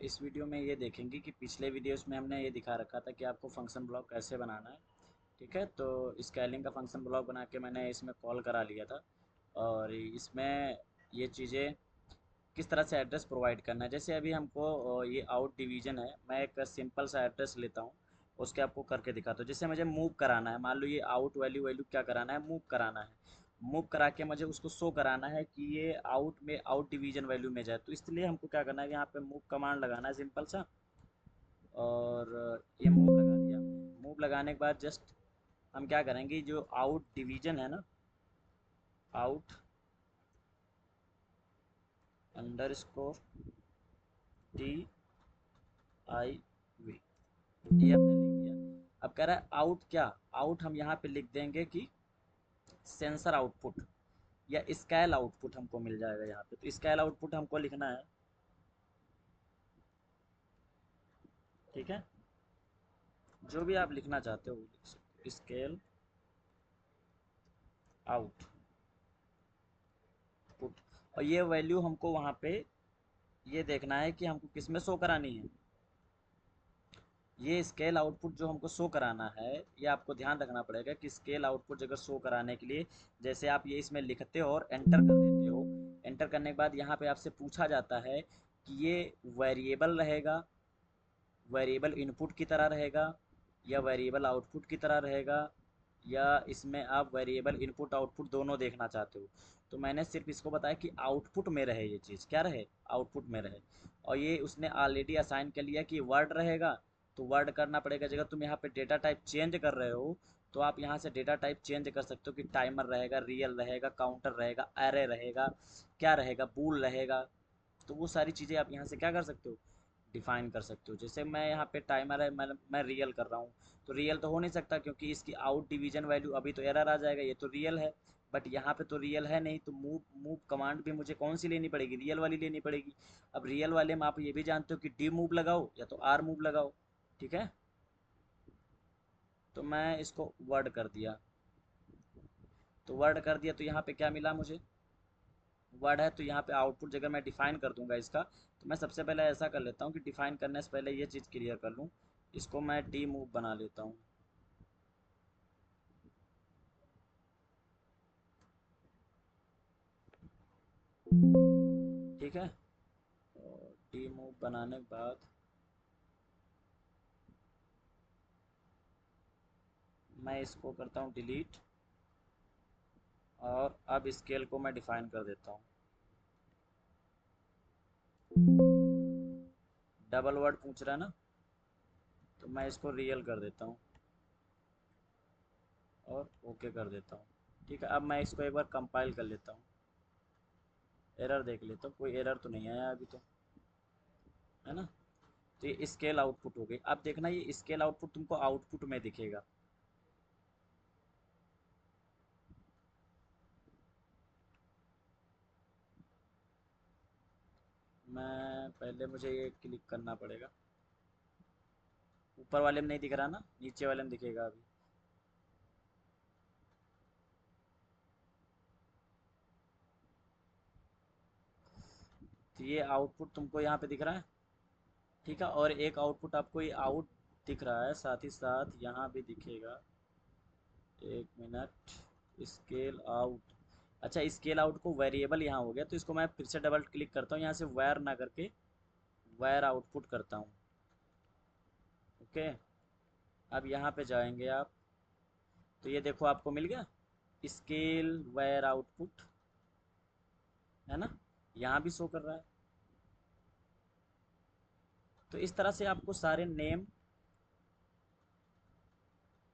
इस वीडियो में ये देखेंगे कि पिछले वीडियोस में हमने ये दिखा रखा था कि आपको फंक्शन ब्लॉक कैसे बनाना है। ठीक है, तो स्केलिंग का फंक्शन ब्लॉक बना के मैंने इसमें कॉल करा लिया था। और इसमें ये चीज़ें किस तरह से एड्रेस प्रोवाइड करना है, जैसे अभी हमको ये आउट डिवीज़न है, मैं एक सिंपल सा एड्रेस लेता हूँ, उसके आपको करके दिखाता हूँ। जैसे मुझे मूव कराना है, मान लो ये आउट वैल्यू वैल्यू क्या कराना है, मूव कराना है। मूव करा के मुझे उसको शो कराना है कि ये आउट में आउट डिवीज़न वैल्यू में जाए, तो इसलिए हमको क्या करना है कि यहाँ पे मूव कमांड लगाना है सिंपल सा। और ये मूव लगा दिया। मूव लगाने के बाद जस्ट हम क्या करेंगे, जो आउट डिवीज़न है ना, out underscore T I V, ये हमने लिख दिया। अब कह रहा है आउट क्या, आउट हम यहाँ पे लिख देंगे कि सेंसर आउटपुट या स्केल आउटपुट हमको मिल जाएगा यहाँ पे, तो स्केल आउटपुट हमको लिखना है। ठीक है, जो भी आप लिखना चाहते हो वो लिख सकते हो, स्केल आउटपुट। और ये वैल्यू हमको वहाँ पे ये देखना है कि हमको किस में शो करानी है। ये स्केल आउटपुट जो हमको शो कराना है, ये आपको ध्यान रखना पड़ेगा कि स्केल आउटपुट अगर शो कराने के लिए, जैसे आप ये इसमें लिखते हो और एंटर कर देते हो, एंटर करने के बाद यहाँ पे आपसे पूछा जाता है कि ये वेरिएबल रहेगा, वेरिएबल इनपुट की तरह रहेगा, या वेरिएबल आउटपुट की तरह रहेगा, या इसमें आप वेरिएबल इनपुट आउटपुट दोनों देखना चाहते हो। तो मैंने सिर्फ इसको बताया कि आउटपुट में रहे, ये चीज़ क्या रहे, आउटपुट में रहे। और ये उसने ऑलरेडी असाइन कर लिया कि वर्ड रहेगा, तो वर्ड करना पड़ेगा। जगह तुम यहाँ पे डेटा टाइप चेंज कर रहे हो, तो आप यहाँ से डेटा टाइप चेंज कर सकते हो कि टाइमर रहेगा, रियल रहेगा, काउंटर रहेगा, एरे रहेगा, क्या रहेगा, बूल रहेगा। तो वो सारी चीज़ें आप यहाँ से क्या कर सकते हो, डिफाइन कर सकते हो। जैसे मैं यहाँ पे टाइमर है, मैं रियल कर रहा हूँ, तो रियल तो हो नहीं सकता क्योंकि इसकी आउट डिवीजन वैल्यू अभी तो एरर आ जाएगा, ये तो रियल है। बट यहाँ पे तो रियल है नहीं, तो मूव मूव कमांड भी मुझे कौन सी लेनी पड़ेगी, रियल वाली लेनी पड़ेगी। अब रियल वाले में आप ये भी जानते हो कि डी मूव लगाओ या तो आर मूव लगाओ। ठीक है, तो मैं इसको वर्ड कर दिया। तो वर्ड कर दिया, तो यहाँ पे क्या मिला मुझे, वर्ड है। तो यहाँ पे आउटपुट जगह मैं डिफाइन कर दूंगा इसका। तो मैं सबसे पहले ऐसा कर लेता हूँ कि डिफाइन करने से पहले ये चीज़ क्लियर कर लूँ, इसको मैं डी मूव बना लेता हूँ। ठीक है, और डी मूव बनाने के बाद मैं इसको करता हूँ डिलीट, और अब स्केल को मैं डिफाइन कर देता हूँ। डबल वर्ड पूछ रहा है ना, तो मैं इसको रियल कर देता हूँ और ओके कर देता हूँ। ठीक है, अब मैं इसको एक बार कंपाइल कर लेता हूँ, एरर देख लेता हूँ, कोई एरर तो नहीं आया अभी तो, है ना। तो ये स्केल आउटपुट हो गई। अब देखना ये स्केल आउटपुट तुमको आउटपुट में दिखेगा। मैं पहले मुझे ये क्लिक करना पड़ेगा, ऊपर वाले में नहीं दिख रहा ना, नीचे वाले में दिखेगा अभी। तो ये आउटपुट तुमको यहाँ पे दिख रहा है। ठीक है, और एक आउटपुट आपको ये आउट दिख रहा है, साथ ही साथ यहाँ भी दिखेगा। एक मिनट, स्केल आउट। अच्छा, स्केल आउट को वेरिएबल यहाँ हो गया, तो इसको मैं फिर से डबल क्लिक करता हूँ, यहाँ से वायर ना करके वायर आउटपुट करता हूँ। ओके, अब यहाँ पे जाएंगे आप, तो ये देखो आपको मिल गया स्केल वायर आउटपुट, है ना, यहाँ भी शो कर रहा है। तो इस तरह से आपको सारे नेम,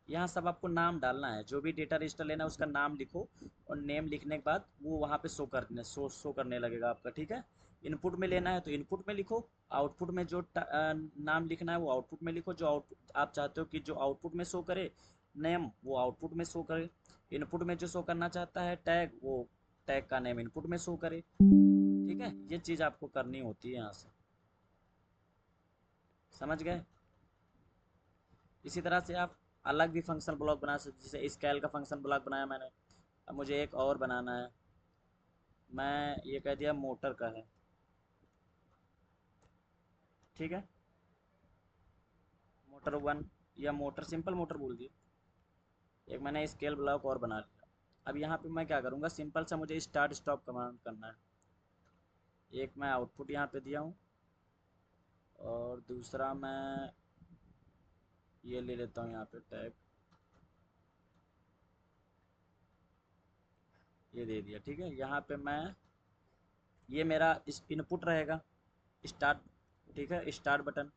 यहाँ सब आपको नाम डालना है, जो भी डेटा रजिस्टर लेना है उसका नाम लिखो, और नेम लिखने के बाद वो वहाँ पे शो करने लगेगा आपका। ठीक है, इनपुट में लेना है तो इनपुट में लिखो, आउटपुट में जो नाम लिखना है वो आउटपुट में लिखो, जो आउटपुट आप चाहते हो कि जो आउटपुट में शो करे नेम, वो आउटपुट में शो करे। इनपुट में जो शो करना चाहता है टैग, वो टैग का नेम इनपुट में शो करे। ठीक है, ये चीज़ आपको करनी होती है यहाँ से, समझ गए। इसी तरह से आप अलग भी फंक्शन ब्लॉक बना सकते, जैसे स्केल का फंक्शन ब्लॉक बनाया मैंने। अब मुझे एक और बनाना है, मैं ये कह दिया मोटर का है। ठीक है, मोटर वन या मोटर, सिंपल मोटर बोल दिए। एक मैंने स्केल ब्लॉक और बना लिया। अब यहाँ पे मैं क्या करूँगा, सिंपल सा मुझे स्टार्ट स्टॉप कमांड करना है। एक मैं आउटपुट यहाँ पे दिया हूँ, और दूसरा मैं ये ले लेता हूँ यहाँ पे टैग, ये दे दिया। ठीक है, यहाँ पे मैं, ये मेरा इस इनपुट रहेगा स्टार्ट। ठीक है, स्टार्ट बटन,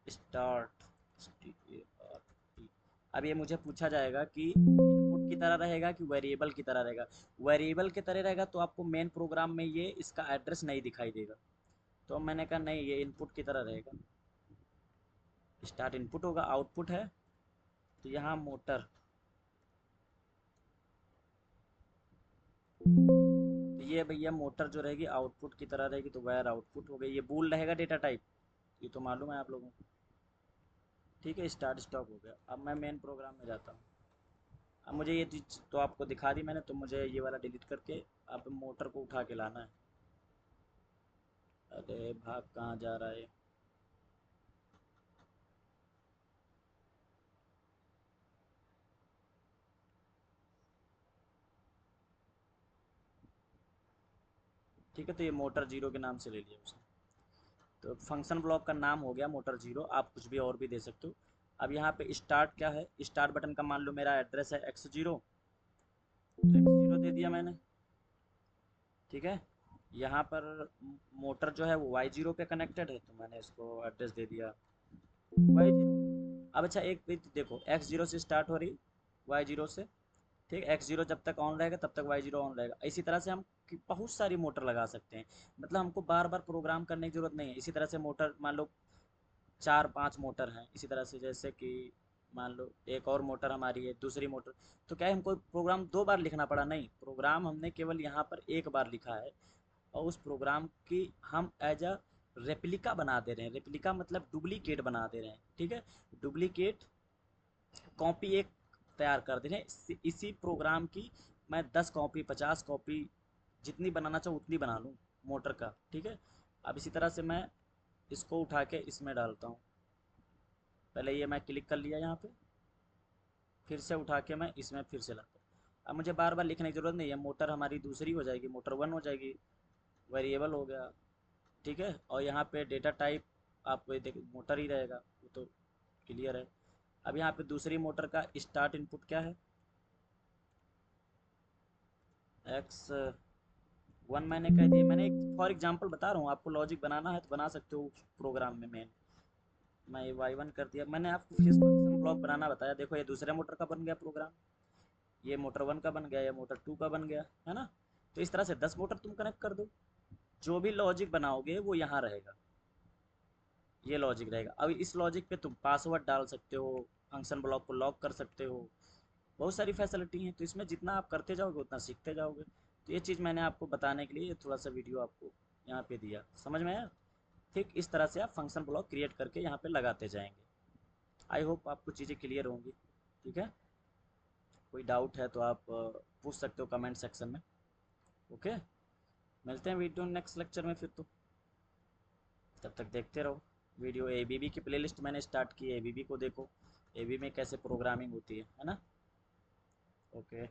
स्टार्ट, अब ये मुझे पूछा जाएगा कि इनपुट की तरह रहेगा कि वेरिएबल की तरह रहेगा। वेरिएबल की तरह रहेगा तो आपको मेन प्रोग्राम में ये इसका एड्रेस नहीं दिखाई देगा, तो मैंने कहा नहीं, ये इनपुट की तरह रहेगा। स्टार्ट इनपुट होगा, आउटपुट है तो यहाँ मोटर, तो ये भैया मोटर जो रहेगी आउटपुट की तरह रहेगी, तो वायर आउटपुट हो गई। ये बूल रहेगा डेटा टाइप, ये तो मालूम है आप लोगों को। ठीक है, स्टार्ट स्टॉप हो गया। अब मैं मेन प्रोग्राम में जाता हूँ। अब मुझे ये चीज़ तो आपको दिखा दी मैंने, तो मुझे ये वाला डिलीट करके अब मोटर को उठा के लाना है। अरे भाग कहाँ जा रहा है। ठीक है, तो ये मोटर जीरो के नाम से ले लिया उसने। तो फंक्शन ब्लॉक का नाम हो गया मोटर जीरो, आप कुछ भी और भी दे सकते हो। अब यहाँ पे स्टार्ट क्या है, स्टार्ट बटन का मान लो मेरा एड्रेस है एक्स जीरो, तो एक्स जीरो दे दिया मैंने। ठीक है, यहाँ पर मोटर जो है वो वाई जीरो पे कनेक्टेड है, तो मैंने इसको एड्रेस दे दिया वाई जीरो। अब अच्छा एक भी देखो, एक्स जीरो से स्टार्ट हो रही, वाई जीरो से। ठीक, एक्स जीरो जब तक ऑन रहेगा तब तक वाई जीरो ऑन रहेगा। इसी तरह से हम बहुत सारी मोटर लगा सकते हैं, मतलब हमको बार बार प्रोग्राम करने की ज़रूरत नहीं है। इसी तरह से मोटर मान लो चार पांच मोटर हैं, इसी तरह से जैसे कि मान लो एक और मोटर हमारी है, दूसरी मोटर, तो क्या है, हमको प्रोग्राम दो बार लिखना पड़ा? नहीं, प्रोग्राम हमने केवल यहाँ पर एक बार लिखा है, और उस प्रोग्राम की हम एज अ रेप्लिका बना दे रहे हैं। रेप्लिका मतलब डुप्लीकेट बना दे रहे हैं। ठीक है, डुप्लीकेट कॉपी एक तैयार कर दे रहे हैं। इसी प्रोग्राम की मैं 10 कॉपी 50 कॉपी जितनी बनाना चाहूँ उतनी बना लूँ मोटर का। ठीक है, अब इसी तरह से मैं इसको उठा के इसमें डालता हूँ। पहले ये मैं क्लिक कर लिया यहाँ पे, फिर से उठा के मैं इसमें फिर से लाता हूँ। अब मुझे बार बार लिखने की ज़रूरत नहीं है, मोटर हमारी दूसरी हो जाएगी, मोटर वन हो जाएगी, वेरिएबल हो गया। ठीक है, और यहाँ पे डेटा टाइप आपको देख मोटर ही रहेगा, वो तो क्लियर है। अब यहाँ पे दूसरी मोटर का स्टार्ट इनपुट क्या है, एक्स वन मैंने कह दिया। मैंने एक फॉर एग्जांपल बता रहा हूँ, आपको लॉजिक बनाना है तो बना सकते हो प्रोग्राम में। मैं ये वाई वन कर दिया। मैंने आपको किस फंक्शन ब्लॉक बनाना बताया, देखो ये दूसरे मोटर का बन गया प्रोग्राम, ये मोटर वन का बन गया, ये मोटर टू का बन गया, है ना। तो इस तरह से 10 मोटर तुम कनेक्ट कर दो, जो भी लॉजिक बनाओगे वो यहाँ रहेगा, ये लॉजिक रहेगा। अब इस लॉजिक पे तुम पासवर्ड डाल सकते हो, फंक्शन ब्लॉक को लॉक कर सकते हो, बहुत सारी फैसिलिटी हैं। तो इसमें जितना आप करते जाओगे उतना सीखते जाओगे। तो ये चीज़ मैंने आपको बताने के लिए थोड़ा सा वीडियो आपको यहाँ पे दिया, समझ में आया। ठीक इस तरह से आप फंक्शन ब्लॉक क्रिएट करके यहाँ पे लगाते जाएंगे। आई होप आपको चीज़ें क्लियर होंगी। ठीक है, कोई डाउट है तो आप पूछ सकते हो कमेंट सेक्शन में। ओके, मिलते हैं वीडियो नेक्स्ट लेक्चर में फिर। तो तब तक देखते रहो वीडियो। एबीबी की प्लेलिस्ट मैंने स्टार्ट की है, एबीबी को देखो, एबीबी में कैसे प्रोग्रामिंग होती है ना। ओके।